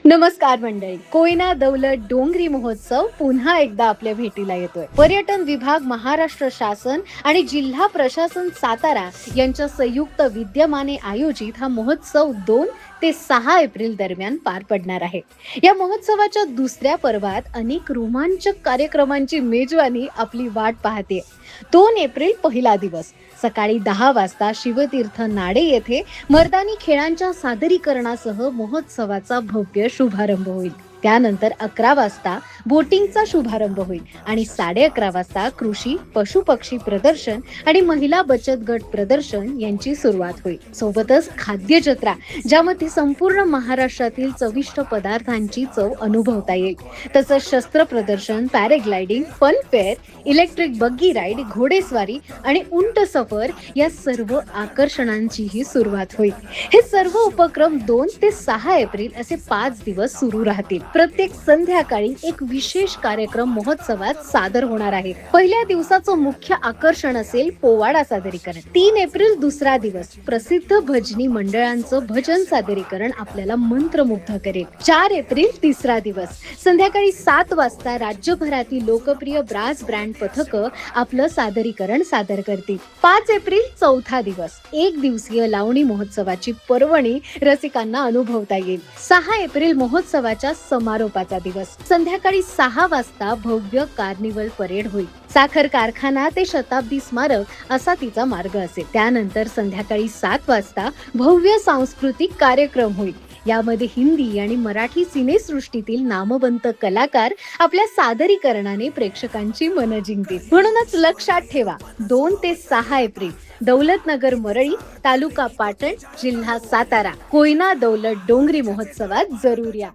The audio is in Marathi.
नमस्कार मंडळी. कोयना दौलत डोंगरी महोत्सव पुन्हा एकदा आपल्या भेटीला येतोय. पर्यटन विभाग, महाराष्ट्र शासन आणि जिल्हा प्रशासन सातारा यांच्या संयुक्त विद्यमाने आयोजित हा महोत्सव 2 ते 6 एप्रिल दरम्यान पार पडणार आहे. या महोत्सवाच्या दुसऱ्या पर्वात अनेक रोमांचक कार्यक्रमांची मेजवानी आपली वाट पाहते. 2 एप्रिल पहिला दिवस सकाळी 10 वाजता शिवतीर्थ नाडे येथे मर्दानी खेळांच्या सादरीकरणासह महोत्सवाचा भव्य शुभारंभ होईल. त्यानंतर 11 वाजता बोटिंगचा शुभारंभ होईल आणि 11:30 वाजता कृषी, पशुपक्षी प्रदर्शन आणि महिला बचत गट प्रदर्शन यांची सुरुवात होईल. सोबतच खाद्य जत्रा, ज्यामध्ये संपूर्ण महाराष्ट्रातील चविष्ट पदार्थांची चव अनुभवता येईल. तसंच शस्त्र प्रदर्शन, पॅराग्लायडिंग, फन फेअर, इलेक्ट्रिक बग्गी राईड, घोडेस्वारी आणि उंट सफर या सर्व आकर्षणांचीही सुरुवात होईल. हे सर्व उपक्रम 2 ते 6 एप्रिल असे 5 दिवस सुरू राहतील. प्रत्येक संध्याकाळी एक विशेष कार्यक्रम महोत्सवात सादर होणार आहे. पहिल्या दिवसाचं मुख्य आकर्षण असेल पोवाडा सादरीकरण. 3 एप्रिल दुसरा दिवस प्रसिद्ध भजनी मंडळांचं भजन सादरीकरण आपल्याला मंत्रमुग्ध करेल. 4 एप्रिल तिसरा दिवस संध्याकाळी 7 वाजता राज्यभरातील लोकप्रिय ब्रास बँड पथकं आपलं सादरीकरण सादर करतील. 5 एप्रिल चौथा दिवस एक दिवसीय लावणी महोत्सवाची पर्वणी रसिकांना अनुभवता येईल. 6 एप्रिल महोत्सवाच्या समारोपाचा दिवस संध्याकाळी 6 वाजता भव्य कार्निवल परेड होईल. साखर कारखाना ते शताब्दी स्मारक असा तिचा मार्ग असेल. त्यानंतर संध्याकाळी 7 वाजता भव्य सांस्कृतिक कार्यक्रम होईल. यामध्ये हिंदी आणि मराठी सिनेसृष्टीतील नामवंत कलाकार आपल्या सादरीकरणाने प्रेक्षकांची मनं जिंकतील. म्हणूनच लक्षात ठेवा, 2 ते 6 एप्रिल दौलतनगर मरळी, तालुका पाटण, जिल्हा सातारा, कोयना दौलत डोंगरी महोत्सवात जरूर या.